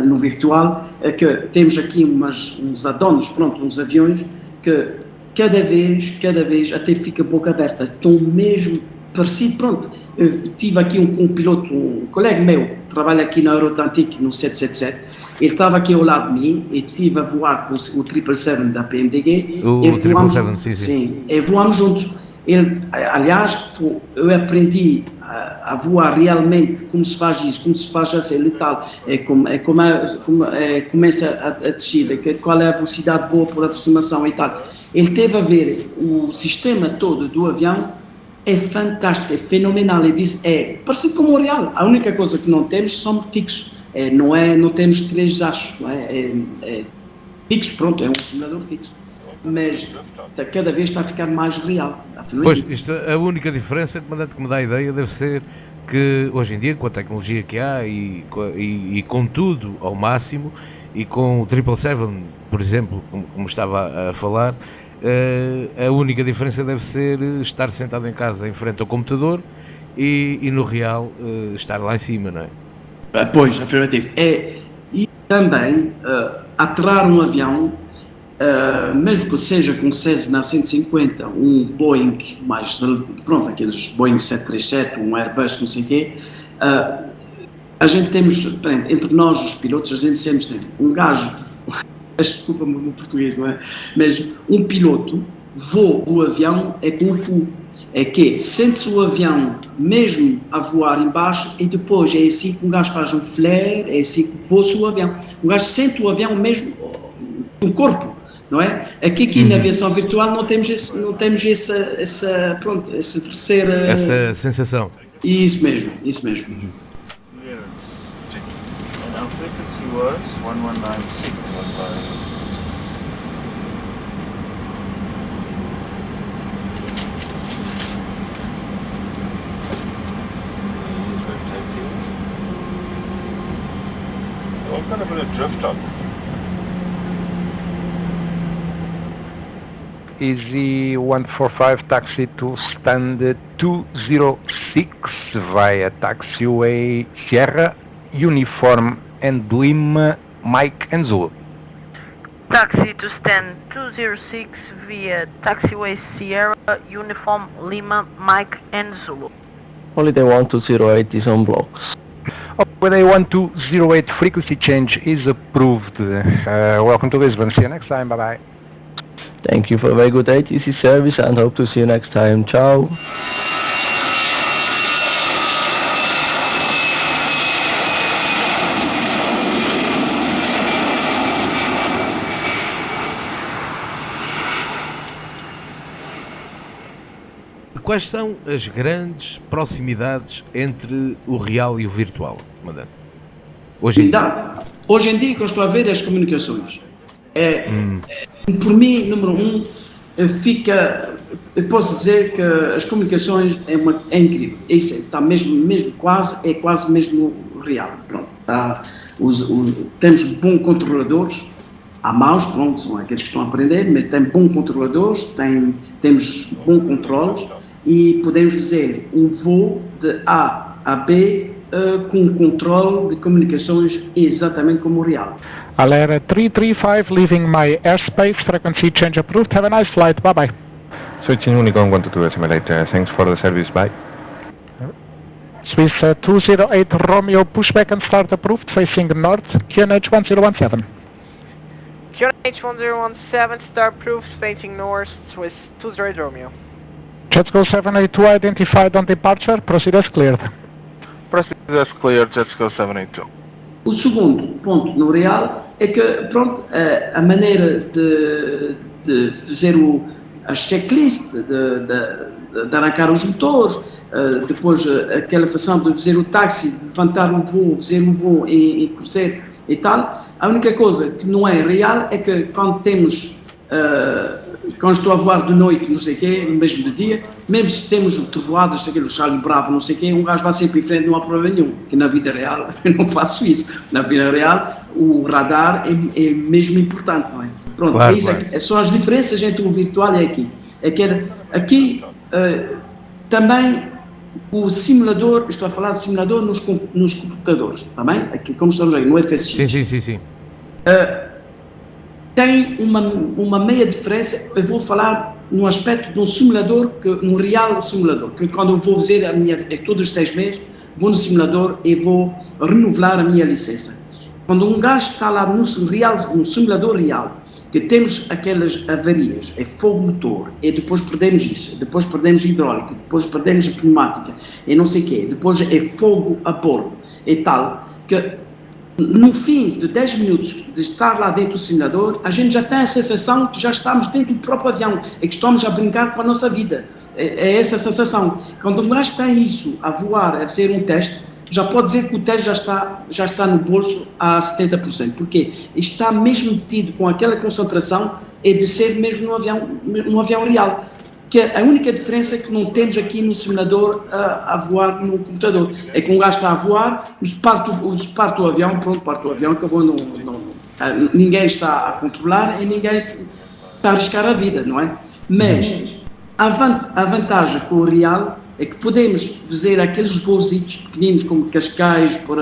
no virtual, que temos aqui uns add-ons, pronto, uns aviões que cada vez até fica a boca aberta, estão mesmo parecido, pronto. Eu tive aqui um piloto, um colega meu, que trabalha aqui na Euroatlantic, no 777, ele estava aqui ao lado de mim e estive a voar com o 777 da PMDG. O 777, sim. E voámos juntos. Aliás, eu aprendi a voar realmente como se faz isso, como se faz assim e tal, começa a descida, qual é a velocidade boa por aproximação e tal. Ele teve a ver o sistema todo do avião, é fantástico, é fenomenal. Ele disse, parecido com o real, a única coisa que não temos são fixos. Não temos 3 achos, não é? É fixo, pronto, é um simulador fixo, mas cada vez está a ficar mais real. Pois, a única diferença, comandante, que me dá a ideia deve ser que hoje em dia, com a tecnologia que há e com tudo ao máximo, e com o 777, por exemplo, como estava a falar, a única diferença deve ser estar sentado em casa em frente ao computador e no real estar lá em cima, não é? Pois, afirmativo. E também aterrar um avião, mesmo que seja com Cessna 150, um Boeing mais, pronto, aqueles Boeing 737, um Airbus, não sei o quê, a gente temos, entre nós os pilotos, a gente sempre um gajo, desculpa-me o meu português, não é? Mas um piloto voa o avião com o pulo. É que sente-se o avião mesmo a voar embaixo e depois é assim que um gajo faz um flare, é assim que voa-se o avião. Um gajo sente o avião mesmo no corpo, não é? Aqui na aviação virtual não temos essa terceira... Essa sensação. Isso mesmo. And our frequency was 1196. We've got a bit of drift up. Easy 145 taxi to stand 206 via taxiway Sierra, Uniform and Lima, Mike and Zulu. Taxi to stand 206 via taxiway Sierra, Uniform, Lima, Mike and Zulu. Holiday 1208 is on blocks. Holiday 1208 frequency change is approved. Welcome to Lisbon. See you next time. Bye bye. Thank you for a very good ATC service and hope to see you next time. Ciao. Quais são as grandes proximidades entre o real e o virtual, comandante? Hoje em dia? Hoje em dia, que eu estou a ver as comunicações, por mim, número um, eu posso dizer que as comunicações é incrível, isso está mesmo quase mesmo real. Pronto, temos bons controladores, há maus, pronto, são aqueles que estão a aprender, mas tem bons controladores, temos bons controles e podemos fazer um voo de A a B com um controle de comunicações exatamente como o real. Alera 335 leaving my airspace, frequency change approved, have a nice flight, bye bye. Switching Unicorn 122 simulator, thanks for the service, bye. Swiss 208 Romeo, pushback and start approved, facing north, QNH 1017. QNH 1017, start approved, facing north, Swiss 208 Romeo. Jetsco 782 identified on departure, proceed as cleared. Proceed as cleared, Jetsco 782. O segundo ponto no real é que, pronto, a maneira de fazer a checklist, de arrancar os motores, depois aquela função de fazer o táxi, levantar um voo, fazer um voo em cruzeiro e tal, a única coisa que não é real é que quando estou a voar de noite, não sei o quê, no mesmo de dia, mesmo se temos trovoadas, sei que o Charlie Bravo, não sei o quê, um gajo vai sempre em frente, não há problema nenhum, que na vida real eu não faço isso. Na vida real o radar é mesmo importante, não é? Pronto, claro, são as diferenças entre o virtual e aqui. Aqui também o simulador, estou a falar de simulador nos computadores, está bem? Aqui, como estamos aí, no FSX. Sim. Tem uma meia diferença. Eu vou falar no aspecto de um simulador, um real simulador, que quando eu vou fazer todos os 6 meses, vou no simulador e vou renovar a minha licença. Quando um gajo está lá no simulador real, que temos aquelas avarias, é fogo motor, e depois perdemos isso, depois perdemos hidráulico, depois perdemos a pneumática, e não sei o quê, depois é fogo a bordo, e tal, que no fim de 10 minutos de estar lá dentro do simulador, a gente já tem a sensação que já estamos dentro do próprio avião, e que estamos a brincar com a nossa vida. É essa a sensação. Quando um gajo tem isso, a voar, a fazer um teste, já pode dizer que o teste já está no bolso a 70%, porque está mesmo metido com aquela concentração é de ser mesmo num avião real. Que a única diferença que não temos aqui no simulador a voar no computador é que um gajo está a voar, parte o avião, pronto, parte o avião, acabou, ninguém está a controlar e ninguém está a arriscar a vida, não é? Mas a vantagem com o real é que podemos fazer aqueles voositos pequeninos como Cascais por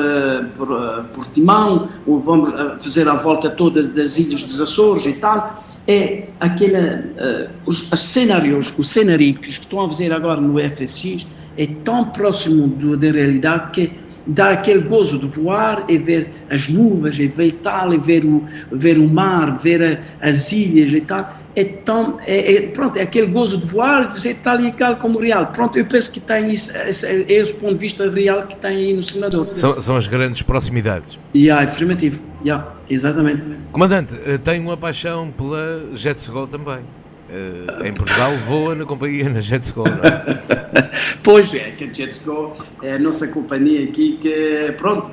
Timão, ou vamos fazer a volta toda das ilhas dos Açores e tal. É os cenários que estão a fazer agora no FSX é tão próximo da realidade que dá aquele gozo de voar e ver as nuvens e ver tal, e ver o mar, ver as ilhas e tal. Pronto, é aquele gozo de voar e de dizer tal e tal como real. Pronto, eu penso que tem isso, é esse ponto de vista real que tem aí no simulador. São as grandes proximidades. Afirmativo. Exatamente. Comandante, tem uma paixão pela Jetsgo também. Em Portugal voa na companhia na Jetsgo, não é? Pois é, que a Jetsgo é a nossa companhia aqui que, pronto,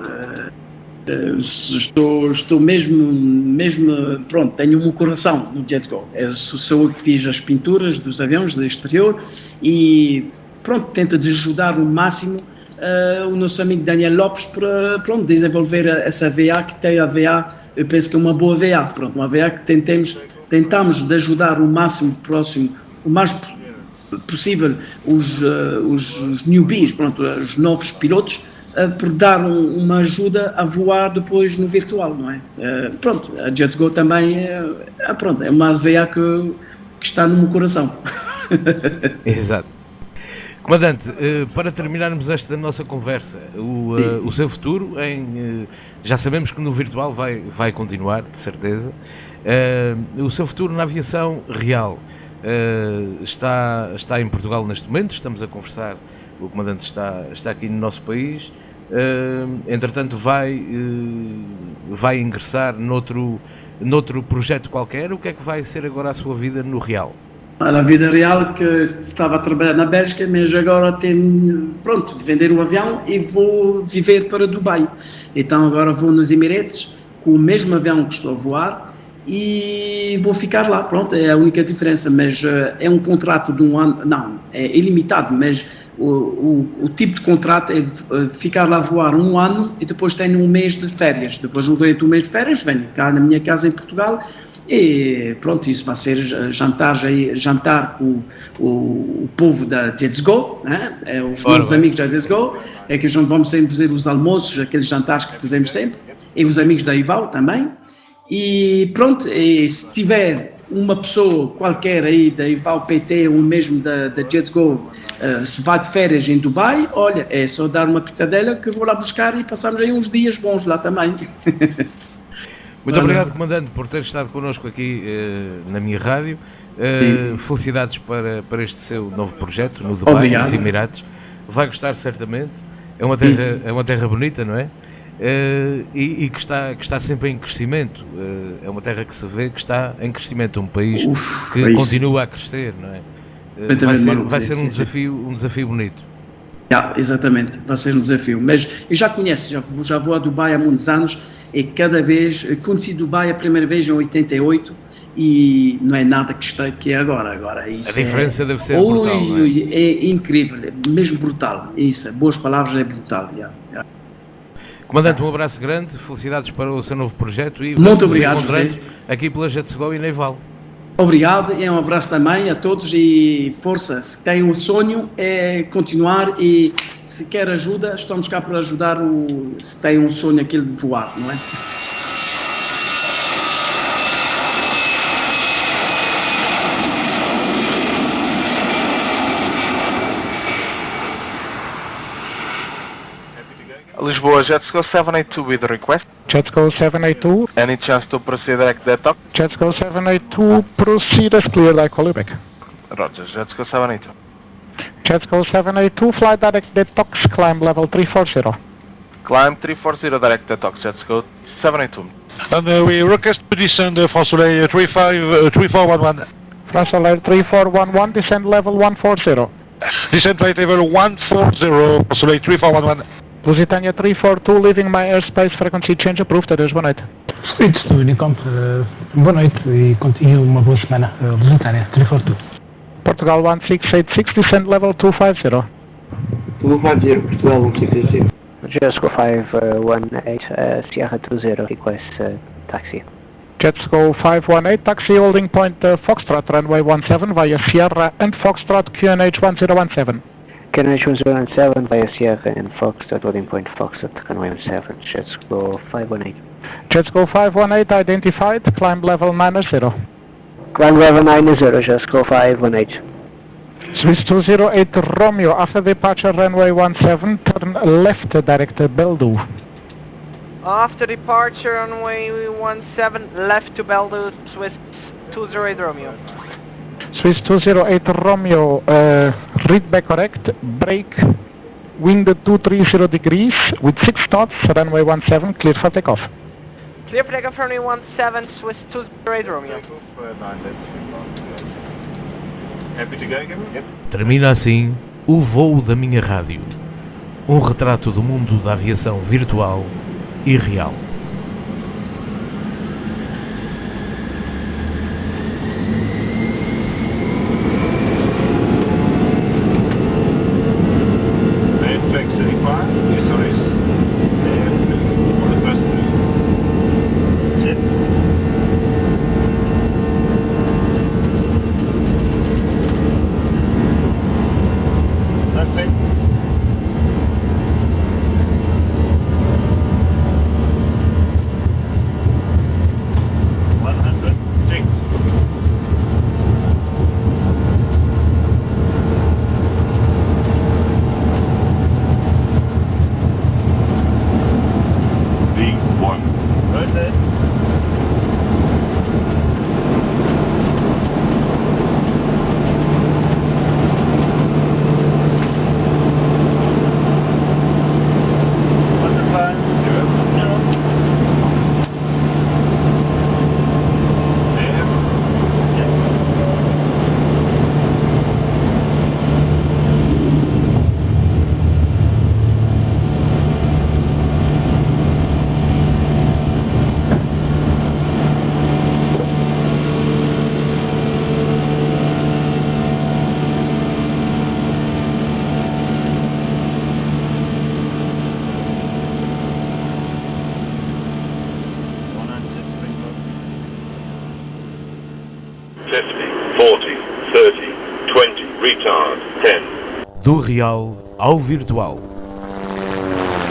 estou mesmo, pronto, tenho um coração no Jetsgo. Sou eu que fiz as pinturas dos aviões do exterior e, pronto, tento de ajudar o máximo o nosso amigo Daniel Lopes para, pronto, desenvolver essa VA que tem a VA, eu penso que é uma boa VA, pronto, uma VA que tentamos de ajudar o máximo próximo, o mais possível os newbies, pronto, os novos pilotos, por dar uma ajuda a voar depois no virtual, não é? Pronto, a Jetsgo também é uma VA que está no meu coração. Exato. Comandante, para terminarmos esta nossa conversa, o seu futuro, já sabemos que no virtual vai continuar, de certeza, o seu futuro na aviação real está em Portugal neste momento, estamos a conversar, o comandante está aqui no nosso país, entretanto vai ingressar noutro projeto qualquer. O que é que vai ser agora a sua vida no real? Na vida real que estava a trabalhar na Bélgica, mas agora tenho, pronto, de vender o avião e vou viver para Dubai. Então agora vou nos Emirates com o mesmo avião que estou a voar e vou ficar lá, pronto, é a única diferença, mas é um contrato de um ano, não, é ilimitado, mas o tipo de contrato é ficar lá a voar um ano e depois tenho um mês de férias, depois durante um mês de férias venho cá na minha casa em Portugal. E pronto, isso vai ser jantar com o povo da Jets Go, né? Os meus amigos da Jets Go, é que vamos sempre fazer os almoços, aqueles jantares que fazemos sempre, e os amigos da Ival também, e pronto, e se tiver uma pessoa qualquer aí da Ival PT ou mesmo da Jets Go, se vai de férias em Dubai, olha, é só dar uma pitadela que eu vou lá buscar e passamos aí uns dias bons lá também. Muito obrigado, Comandante, por ter estado connosco aqui na minha rádio. Felicidades para este seu novo projeto no Dubai, nos Emirados. Vai gostar certamente. É uma terra bonita, não é? E que está sempre em crescimento. É uma terra que se vê que está em crescimento. Um país que continua a crescer, não é? Vai ser um desafio bonito. Exatamente, vai ser um desafio. Mas eu já conheço, já vou a Dubai há muitos anos. E cada vez, conheci Dubai a primeira vez em 88 e não é nada que é agora. Agora isso a diferença deve ser brutal, não é? É incrível, é mesmo brutal. Isso, boas palavras, é brutal. Comandante, um abraço grande, felicidades para o seu novo projeto e muito obrigado, encontrando aqui pela Jets Go e na Ival. Obrigado e um abraço também a todos e força, se tem um sonho é continuar e se quer ajuda, estamos cá para ajudar se tem um sonho aquele de voar, não é? Lisboa, Jets Go 782 with a request. Jets Go 782. Any chance to proceed direct detok? Jets Go 782, proceed as cleared, I call you back. Roger, Jets Go 782. Jets Go 782, fly direct detox, climb level 340. Climb 340 direct detox, Jets Go 782. And we request to descend France Soleil 3411. France Soleil 3411, descend level 140. Descend flight level 140, France Soleil 3411. Lusitania 342, leaving my airspace, frequency change approved, adeus, boa noite. Speeds do Unicom, boa noite e uma boa semana, Lusitania 342. Portugal 1686, descend level 250. 250, Portugal 1686. Jets Go 518, Sierra 20, request taxi. Jets Go 518, taxi holding point Foxtrot, runway 17 via Sierra and Foxtrot, QNH 1017. QNH 1017 via Sierra and Foxtrot, holding point Foxtrot, runway 17, Jets Go 518. Jets Go 518, identified, climb level 90. Climb level 90, Jets Go 518. Swiss 208 Romeo, after departure runway 17, turn left, direct Beldu. After departure runway 17, left to Beldu, Swiss 208 Romeo. Swiss 208 Romeo, read back correct, brake, wind 230 degrees, with 6 knots, runway 17, clear for takeoff. Clear for takeoff runway 17, Swiss 208 Romeo. Happy to go, Kevin? Yep. Termina assim o voo da minha rádio. Um retrato do mundo da aviação virtual e real. real ao virtual.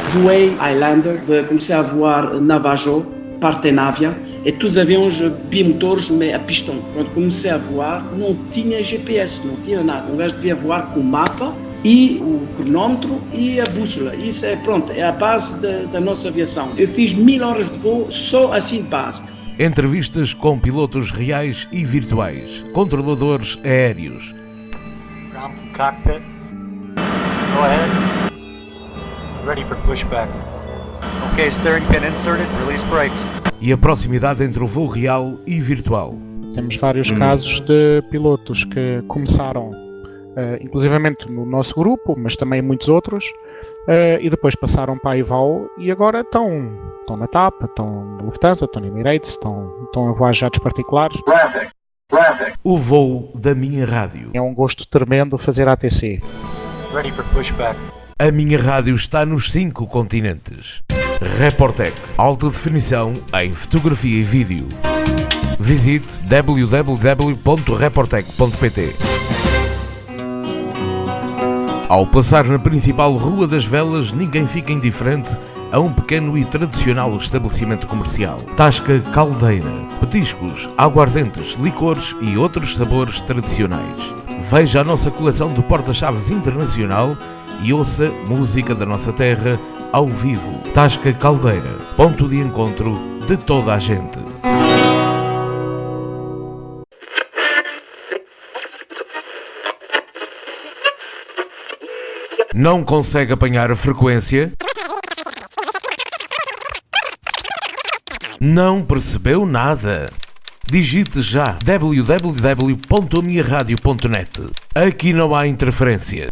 Voei Highlander, comecei a voar Navajo, Partenavia, e todos os aviões bimotores, mas a pistão. Quando comecei a voar, não tinha GPS, não tinha nada. Um gajo devia voar com o mapa e o cronómetro e a bússola. Isso é pronto, é a base da nossa aviação. Eu fiz 1000 horas de voo só assim de base. Entrevistas com pilotos reais e virtuais, controladores aéreos. Ground from cockpit. Go ahead. Ready for pushback. Okay, steering pin inserted, release brakes. E a proximidade entre o voo real e virtual. Temos vários casos de pilotos que começaram, inclusivamente no nosso grupo, mas também muitos outros, e depois passaram para a IVAO e agora estão na TAP, estão na Lufthansa, estão na Emirates, estão a voar jatos particulares. O voo da minha rádio. É um gosto tremendo fazer ATC. Ready for pushback. A minha rádio está nos 5 continentes. Reportec, alta definição em fotografia e vídeo. Visite www.reportec.pt. Ao passar na principal Rua das Velas, ninguém fica indiferente a um pequeno e tradicional estabelecimento comercial. Tasca Caldeira. Petiscos, aguardentes, licores e outros sabores tradicionais. Veja a nossa coleção de porta-chaves internacional e ouça música da nossa terra ao vivo. Tasca Caldeira, ponto de encontro de toda a gente. Não consegue apanhar a frequência? Não percebeu nada? Digite já www.amiaradio.net. Aqui não há interferência.